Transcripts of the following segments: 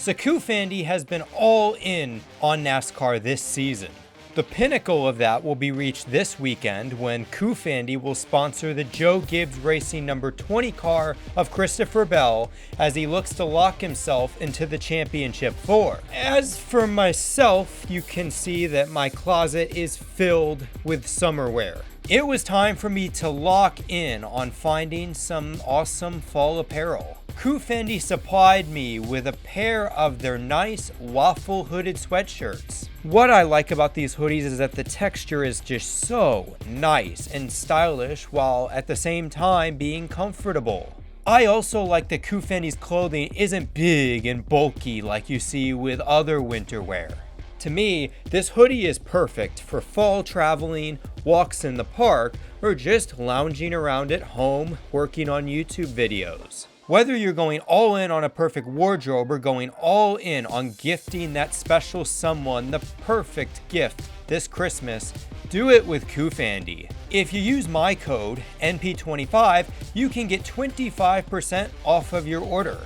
So COOFANDY has been all in on NASCAR this season. The pinnacle of that will be reached this weekend when COOFANDY will sponsor the Joe Gibbs Racing number 20 car of Christopher Bell as he looks to lock himself into the championship 4. As for myself, you can see that my closet is filled with summer wear. It was time for me to lock in on finding some awesome fall apparel. COOFANDY supplied me with a pair of their nice waffle hooded sweatshirts. What I like about these hoodies is that the texture is just so nice and stylish while at the same time being comfortable. I also like that COOFANDY's clothing isn't big and bulky like you see with other winter wear. To me, this hoodie is perfect for fall traveling, walks in the park, or just lounging around at home working on YouTube videos. Whether you're going all in on a perfect wardrobe or going all in on gifting that special someone the perfect gift this Christmas, do it with COOFANDY. If you use my code NP25, you can get 25% off of your order.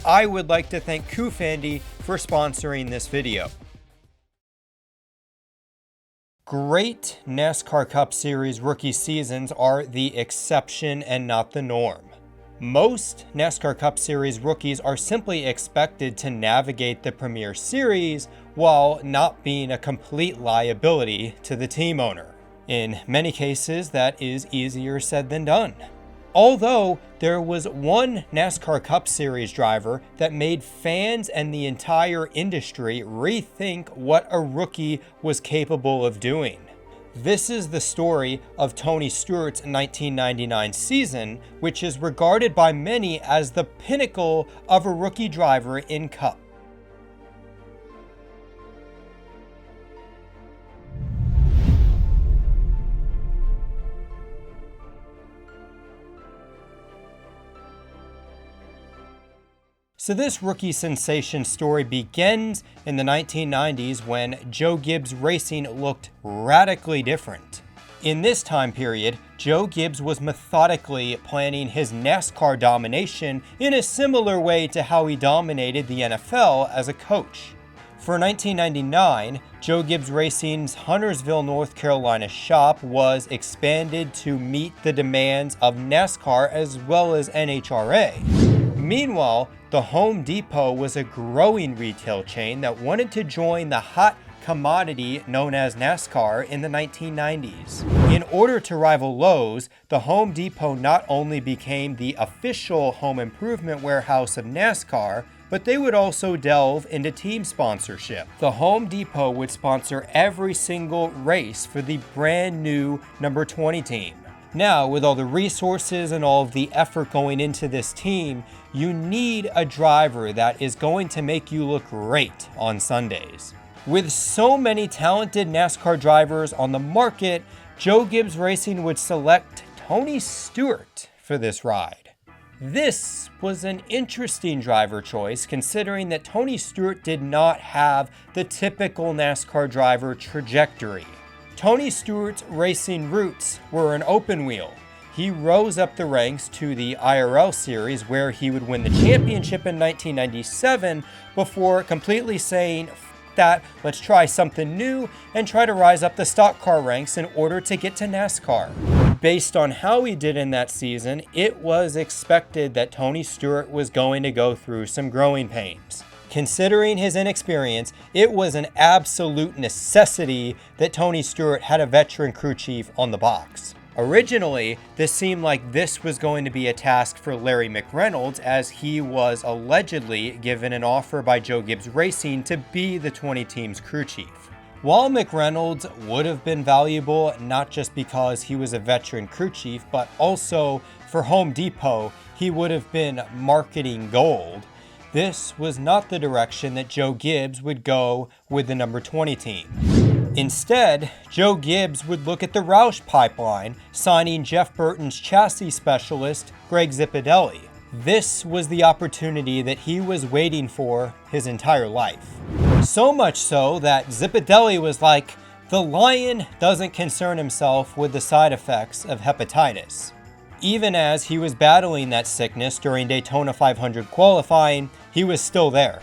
I would like to thank COOFANDY for sponsoring this video. Great NASCAR Cup Series rookie seasons are the exception and not the norm. Most NASCAR Cup Series rookies are simply expected to navigate the Premier Series while not being a complete liability to the team owner. In many cases, that is easier said than done. Although there was one NASCAR Cup Series driver that made fans and the entire industry rethink what a rookie was capable of doing. This is the story of Tony Stewart's 1999 season, which is regarded by many as the pinnacle of a rookie driver in Cup. So this rookie sensation story begins in the 1990s when Joe Gibbs Racing looked radically different. In this time period, Joe Gibbs was methodically planning his NASCAR domination in a similar way to how he dominated the NFL as a coach. For 1999, Joe Gibbs Racing's Huntersville, North Carolina shop was expanded to meet the demands of NASCAR as well as NHRA. Meanwhile, the Home Depot was a growing retail chain that wanted to join the hot commodity known as NASCAR in the 1990s. In order to rival Lowe's, the Home Depot not only became the official home improvement warehouse of NASCAR, but they would also delve into team sponsorship. The Home Depot would sponsor every single race for the brand new number 20 team. Now, with all the resources and all of the effort going into this team, you need a driver that is going to make you look great on Sundays. With so many talented NASCAR drivers on the market, Joe Gibbs Racing would select Tony Stewart for this ride. This was an interesting driver choice considering that Tony Stewart did not have the typical NASCAR driver trajectory. Tony Stewart's racing roots were an open wheel. He rose up the ranks to the IRL series where he would win the championship in 1997 before completely saying, "F that, let's try something new and try to rise up the stock car ranks in order to get to NASCAR." Based on how he did in that season, it was expected that Tony Stewart was going to go through some growing pains. Considering his inexperience, it was an absolute necessity that Tony Stewart had a veteran crew chief on the box. Originally, this seemed like this was going to be a task for Larry McReynolds as he was allegedly given an offer by Joe Gibbs Racing to be the 20 team's crew chief. While McReynolds would have been valuable not just because he was a veteran crew chief, but also for Home Depot, he would have been marketing gold. This was not the direction that Joe Gibbs would go with the number 20 team. Instead, Joe Gibbs would look at the Roush pipeline, signing Jeff Burton's chassis specialist, Greg Zipadelli. This was the opportunity that he was waiting for his entire life. So much so that Zipadelli was like, the Lion doesn't concern himself with the side effects of hepatitis. Even as he was battling that sickness during Daytona 500 qualifying, he was still there.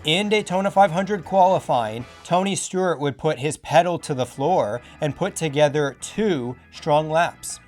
In Daytona 500 qualifying, Tony Stewart would put his pedal to the floor and put together 2 strong laps.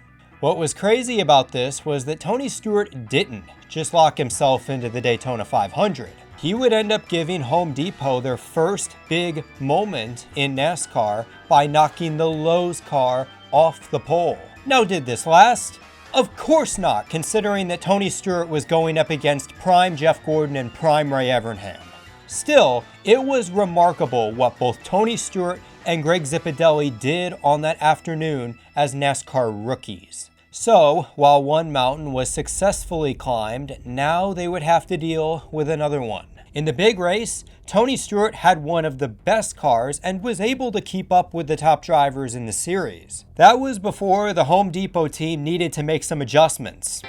What was crazy about this was that Tony Stewart didn't just lock himself into the Daytona 500. He would end up giving Home Depot their first big moment in NASCAR by knocking the Lowe's car off the pole. Now, did this last? Of course not, considering that Tony Stewart was going up against prime Jeff Gordon and prime Ray Evernham. Still, it was remarkable what both Tony Stewart and Greg Zipadelli did on that afternoon as NASCAR rookies. So, while one mountain was successfully climbed, now they would have to deal with another one. In the big race, Tony Stewart had one of the best cars and was able to keep up with the top drivers in the series. That was before the Home Depot team needed to make some adjustments.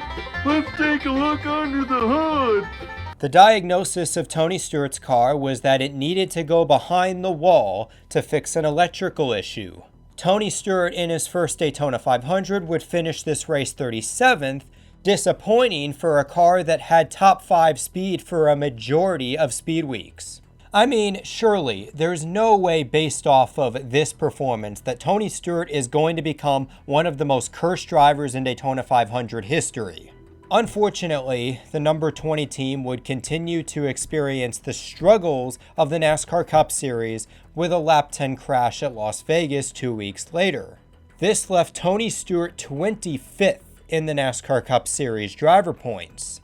Let's take a look under the hood. The diagnosis of Tony Stewart's car was that it needed to go behind the wall to fix an electrical issue. Tony Stewart in his first Daytona 500 would finish this race 37th, disappointing for a car that had top 5 speed for a majority of speed weeks. I mean, surely there's no way based off of this performance that Tony Stewart is going to become one of the most cursed drivers in Daytona 500 history. Unfortunately, the number 20 team would continue to experience the struggles of the NASCAR Cup Series with a lap 10 crash at Las Vegas 2 weeks later. This left Tony Stewart 25th in the NASCAR Cup Series driver points.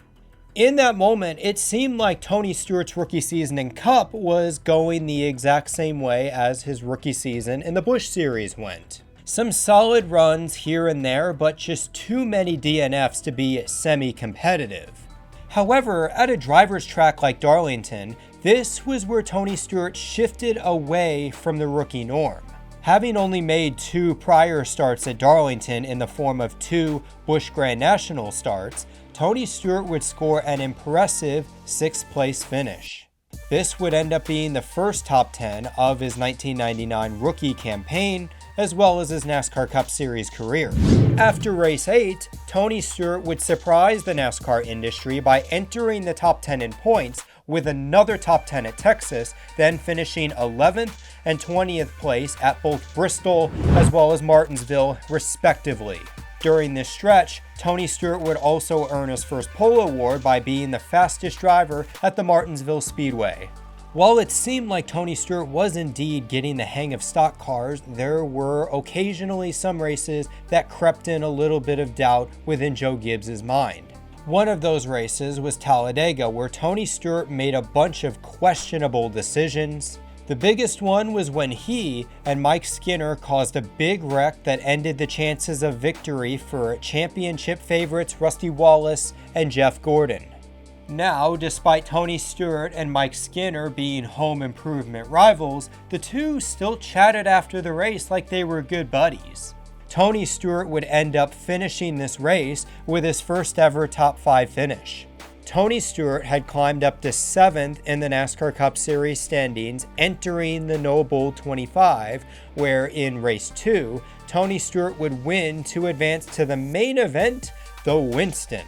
In that moment, it seemed like Tony Stewart's rookie season in Cup was going the exact same way as his rookie season in the Busch Series went. Some solid runs here and there, but just too many DNFs to be semi-competitive. However, at a driver's track like Darlington, this was where Tony Stewart shifted away from the rookie norm. Having only made 2 prior starts at Darlington in the form of 2 Busch Grand National starts, Tony Stewart would score an impressive 6th place finish. This would end up being the first top 10 of his 1999 rookie campaign, as well as his NASCAR Cup Series career. After race 8, Tony Stewart would surprise the NASCAR industry by entering the top 10 in points with another top 10 at Texas, then finishing 11th and 20th place at both Bristol as well as Martinsville, respectively. During this stretch, Tony Stewart would also earn his first pole award by being the fastest driver at the Martinsville Speedway. While it seemed like Tony Stewart was indeed getting the hang of stock cars, there were occasionally some races that crept in a little bit of doubt within Joe Gibbs' mind. One of those races was Talladega, where Tony Stewart made a bunch of questionable decisions. The biggest one was when he and Mike Skinner caused a big wreck that ended the chances of victory for championship favorites Rusty Wallace and Jeff Gordon. Now, despite Tony Stewart and Mike Skinner being home improvement rivals, the two still chatted after the race like they were good buddies. Tony Stewart would end up finishing this race with his first ever top 5 finish. Tony Stewart had climbed up to 7th in the NASCAR Cup Series standings, entering the No Bull 25, where in race 2, Tony Stewart would win to advance to the main event, the Winston.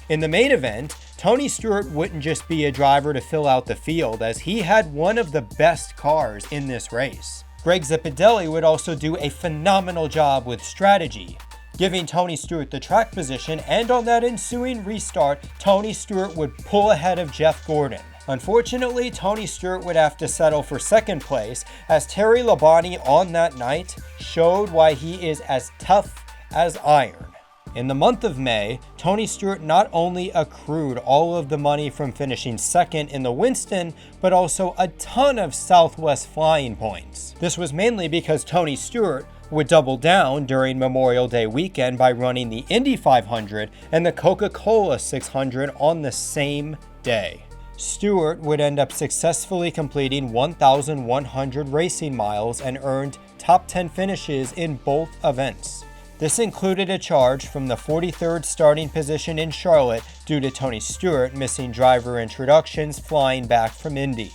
In the main event, Tony Stewart wouldn't just be a driver to fill out the field, as he had one of the best cars in this race. Greg Zipadelli would also do a phenomenal job with strategy, giving Tony Stewart the track position, and on that ensuing restart, Tony Stewart would pull ahead of Jeff Gordon. Unfortunately, Tony Stewart would have to settle for second place, as Terry Labonte on that night showed why he is as tough as iron. In the month of May, Tony Stewart not only accrued all of the money from finishing second in the Winston, but also a ton of Southwest flying points. This was mainly because Tony Stewart would double down during Memorial Day weekend by running the Indy 500 and the Coca-Cola 600 on the same day. Stewart would end up successfully completing 1,100 racing miles and earned top 10 finishes in both events. This included a charge from the 43rd starting position in Charlotte due to Tony Stewart missing driver introductions flying back from Indy.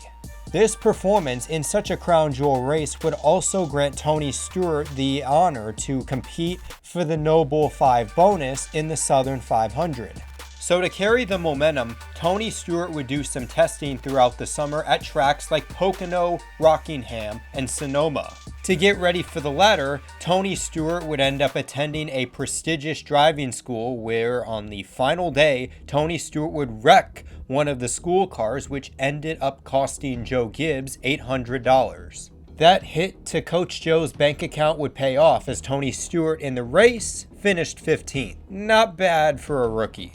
This performance in such a crown jewel race would also grant Tony Stewart the honor to compete for the No Bull 5 bonus in the Southern 500. So to carry the momentum, Tony Stewart would do some testing throughout the summer at tracks like Pocono, Rockingham, and Sonoma. To get ready for the latter, Tony Stewart would end up attending a prestigious driving school where on the final day, Tony Stewart would wreck one of the school cars, which ended up costing Joe Gibbs $800. That hit to Coach Joe's bank account would pay off as Tony Stewart in the race finished 15th. Not bad for a rookie.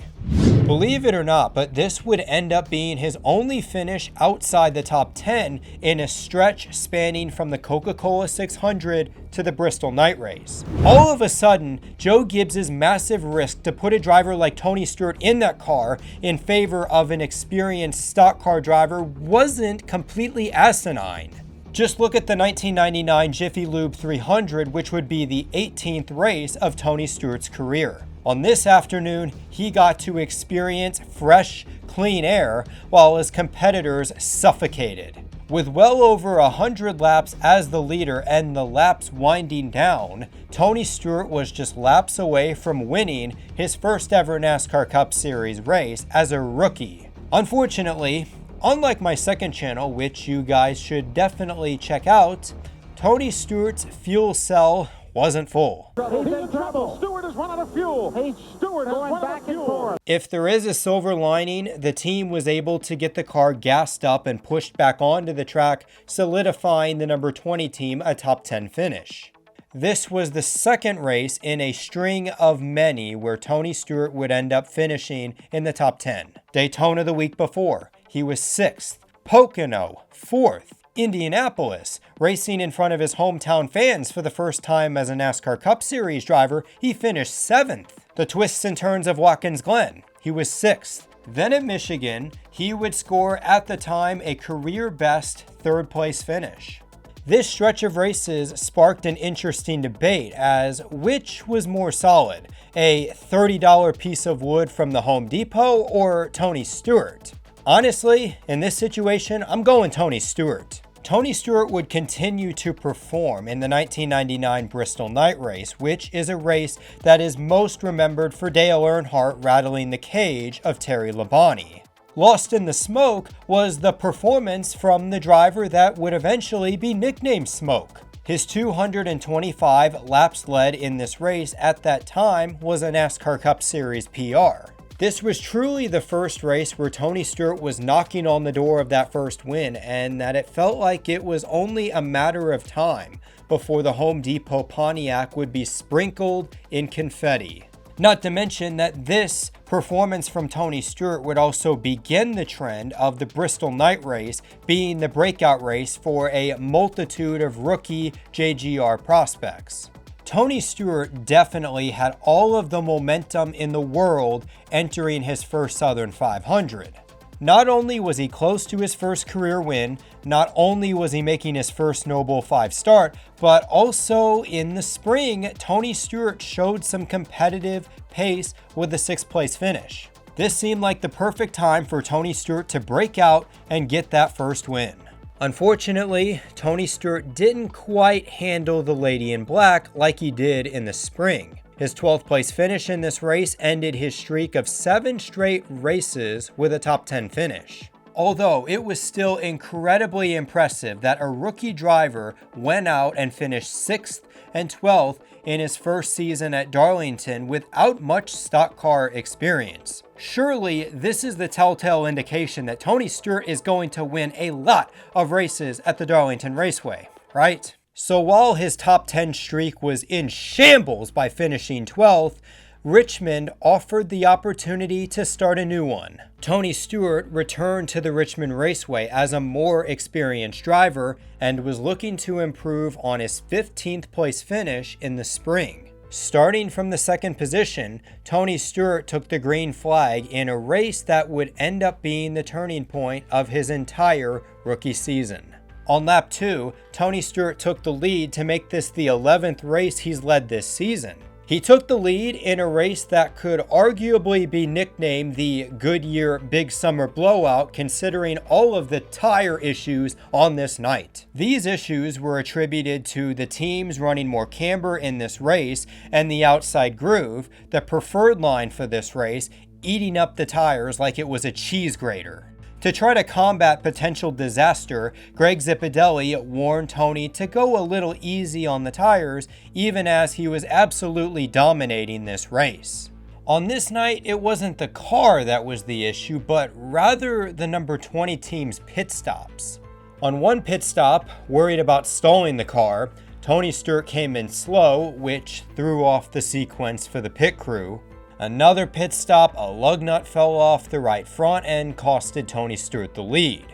Believe it or not, but this would end up being his only finish outside the top 10 in a stretch spanning from the Coca-Cola 600 to the Bristol night race. All of a sudden, Joe Gibbs's massive risk to put a driver like Tony Stewart in that car in favor of an experienced stock car driver wasn't completely asinine. Just look at the 1999 Jiffy Lube 300, which would be the 18th race of Tony Stewart's career. On this afternoon, he got to experience fresh, clean air while his competitors suffocated. With well over 100 laps as the leader and the laps winding down, Tony Stewart was just laps away from winning his first ever NASCAR Cup Series race as a rookie. Unfortunately, unlike my second channel, which you guys should definitely check out, Tony Stewart's fuel cell wasn't full. He's in trouble. Stewart has run out of fuel. Hey, Stewart going back and forth. If there is a silver lining, the team was able to get the car gassed up and pushed back onto the track, solidifying the number 20 team a top 10 finish. This was the second race in a string of many where Tony Stewart would end up finishing in the top 10. Daytona the week before, he was 6th. Pocono, 4th. Indianapolis, racing in front of his hometown fans for the first time as a NASCAR Cup Series driver, he finished 7th. The twists and turns of Watkins Glen, he was 6th. Then at Michigan, he would score at the time a career best 3rd place finish. This stretch of races sparked an interesting debate as which was more solid, a $30 piece of wood from the Home Depot or Tony Stewart? Honestly, in this situation, I'm going Tony Stewart. Tony Stewart would continue to perform in the 1999 Bristol night race, which is a race that is most remembered for Dale Earnhardt rattling the cage of Terry Labonte. Lost in the smoke was the performance from the driver that would eventually be nicknamed Smoke. His 225 laps led in this race at that time was a NASCAR Cup Series PR. This was truly the first race where Tony Stewart was knocking on the door of that first win, and that it felt like it was only a matter of time before the Home Depot Pontiac would be sprinkled in confetti. Not to mention that this performance from Tony Stewart would also begin the trend of the Bristol night race being the breakout race for a multitude of rookie JGR prospects. Tony Stewart definitely had all of the momentum in the world entering his first Southern 500. Not only was he close to his first career win, not only was he making his first Noble 5 start, but also in the spring, Tony Stewart showed some competitive pace with a 6th place finish. This seemed like the perfect time for Tony Stewart to break out and get that first win. Unfortunately, Tony Stewart didn't quite handle the Lady in Black like he did in the spring. His 12th place finish in this race ended his streak of 7 straight races with a top 10 finish. Although it was still incredibly impressive that a rookie driver went out and finished 6th and 12th in his first season at Darlington without much stock car experience. Surely this is the telltale indication that Tony Stewart is going to win a lot of races at the Darlington Raceway, right? So while his top 10 streak was in shambles by finishing 12th, Richmond offered the opportunity to start a new one. Tony Stewart returned to the Richmond Raceway as a more experienced driver and was looking to improve on his 15th place finish in the spring. Starting from the 2nd position, Tony Stewart took the green flag in a race that would end up being the turning point of his entire rookie season. On lap 2, Tony Stewart took the lead to make this the 11th race he's led this season. He took the lead in a race that could arguably be nicknamed the Goodyear Big Summer Blowout, considering all of the tire issues on this night. These issues were attributed to the teams running more camber in this race and the outside groove, the preferred line for this race, eating up the tires like it was a cheese grater. To try to combat potential disaster, Greg Zipadelli warned Tony to go a little easy on the tires, even as he was absolutely dominating this race. On this night, it wasn't the car that was the issue, but rather the number 20 team's pit stops. On one pit stop, worried about stalling the car, Tony Stewart came in slow, which threw off the sequence for the pit crew. Another pit stop, a lug nut fell off the right front and costed Tony Stewart the lead.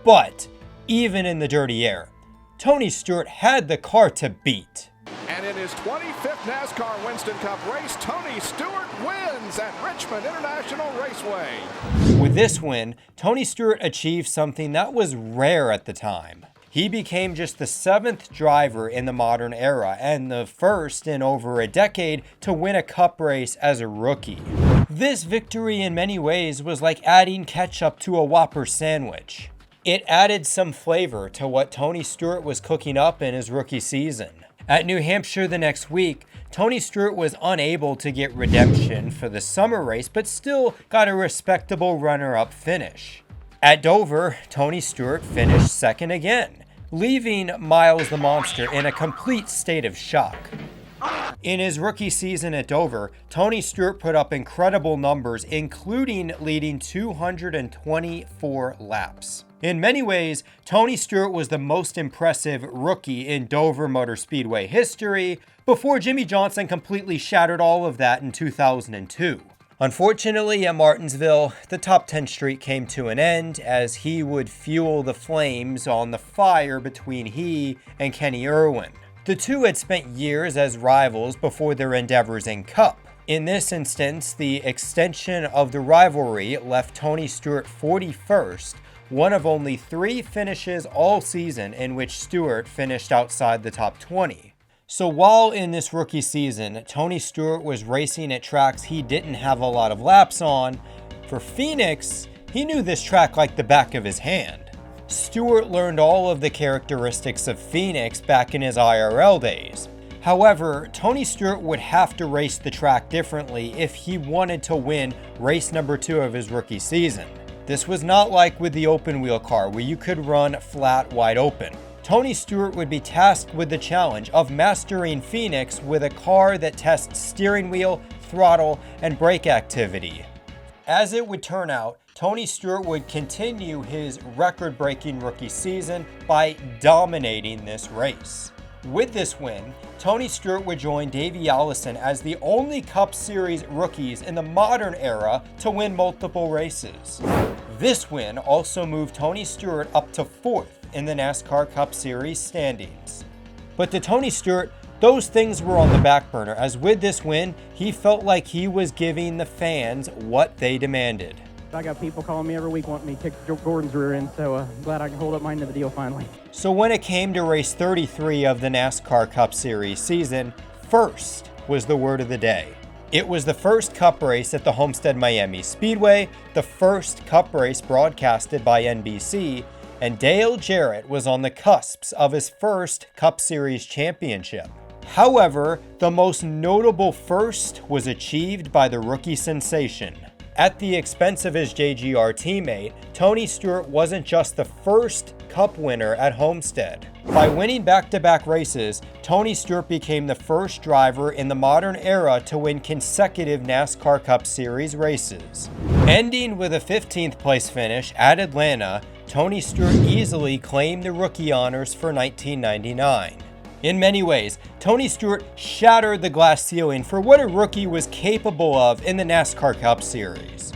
But even in the dirty air, Tony Stewart had the car to beat. And in his 25th NASCAR Winston Cup race, Tony Stewart wins at Richmond International Raceway. With this win, Tony Stewart achieved something that was rare at the time. He became just the 7th driver in the modern era and the first in over a decade to win a cup race as a rookie. This victory in many ways was like adding ketchup to a Whopper sandwich. It added some flavor to what Tony Stewart was cooking up in his rookie season. At New Hampshire the next week, Tony Stewart was unable to get redemption for the summer race, but still got a respectable runner-up finish. At Dover, Tony Stewart finished second again, leaving Miles the Monster in a complete state of shock. In his rookie season at Dover, Tony Stewart put up incredible numbers, including leading 224 laps. In many ways, Tony Stewart was the most impressive rookie in Dover Motor Speedway history, before Jimmy Johnson completely shattered all of that in 2002. Unfortunately, at Martinsville, the top 10 streak came to an end as he would fuel the flames on the fire between he and Kenny Irwin. The two had spent years as rivals before their endeavors in Cup. In this instance, the extension of the rivalry left Tony Stewart 41st, one of only 3 finishes all season in which Stewart finished outside the top 20. So while in this rookie season, Tony Stewart was racing at tracks he didn't have a lot of laps on, for Phoenix, he knew this track like the back of his hand. Stewart learned all of the characteristics of Phoenix back in his IRL days. However, Tony Stewart would have to race the track differently if he wanted to win race number 2 of his rookie season. This was not like with the open wheel car where you could run flat wide open. Tony Stewart would be tasked with the challenge of mastering Phoenix with a car that tests steering wheel, throttle, and brake activity. As it would turn out, Tony Stewart would continue his record-breaking rookie season by dominating this race. With this win, Tony Stewart would join Davey Allison as the only Cup Series rookies in the modern era to win multiple races. This win also moved Tony Stewart up to 4th in the NASCAR Cup Series standings. But to Tony Stewart, those things were on the back burner, as with this win, he felt like he was giving the fans what they demanded. I got people calling me every week wanting me to kick Joe Gordon's rear end, so I'm glad I can hold up my end of the deal finally. So when it came to race 33 of the NASCAR Cup Series season, first was the word of the day. It was the first Cup race at the Homestead Miami Speedway, the first Cup race broadcasted by NBC, and Dale Jarrett was on the cusps of his first Cup Series championship. However, the most notable first was achieved by the rookie sensation. At the expense of his JGR teammate, Tony Stewart wasn't just the first Cup winner at Homestead. By winning back-to-back races, Tony Stewart became the first driver in the modern era to win consecutive NASCAR Cup Series races. Ending with a 15th place finish at Atlanta, Tony Stewart easily claimed the rookie honors for 1999. In many ways, Tony Stewart shattered the glass ceiling for what a rookie was capable of in the NASCAR Cup Series.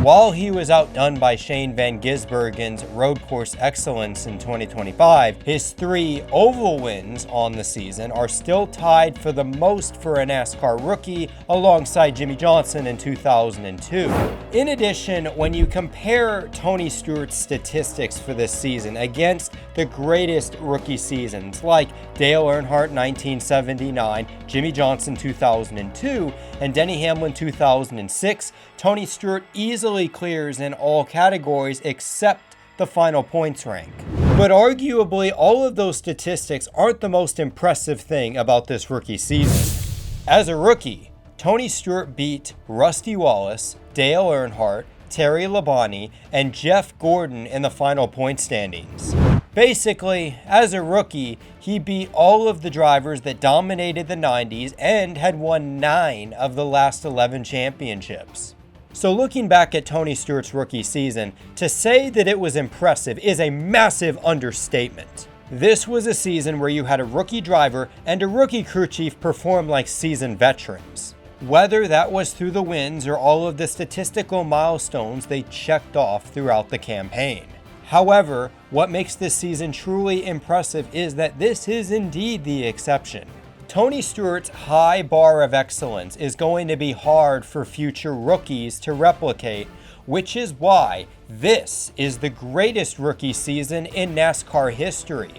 While he was outdone by Shane Van Gisbergen's road course excellence in 2025, his 3 oval wins on the season are still tied for the most for a NASCAR rookie alongside Jimmy Johnson in 2002. In addition, when you compare Tony Stewart's statistics for this season against the greatest rookie seasons like Dale Earnhardt 1979, Jimmy Johnson 2002, and Denny Hamlin 2006, Tony Stewart easily clears in all categories except the final points rank. But arguably, all of those statistics aren't the most impressive thing about this rookie season. As a rookie, Tony Stewart beat Rusty Wallace, Dale Earnhardt, Terry Labonte, and Jeff Gordon in the final point standings. Basically, as a rookie, he beat all of the drivers that dominated the 90s and had won 9 of the last 11 championships. So looking back at Tony Stewart's rookie season, to say that it was impressive is a massive understatement. This was a season where you had a rookie driver and a rookie crew chief perform like seasoned veterans. Whether that was through the wins or all of the statistical milestones they checked off throughout the campaign. However, what makes this season truly impressive is that this is indeed the exception. Tony Stewart's high bar of excellence is going to be hard for future rookies to replicate, which is why this is the greatest rookie season in NASCAR history.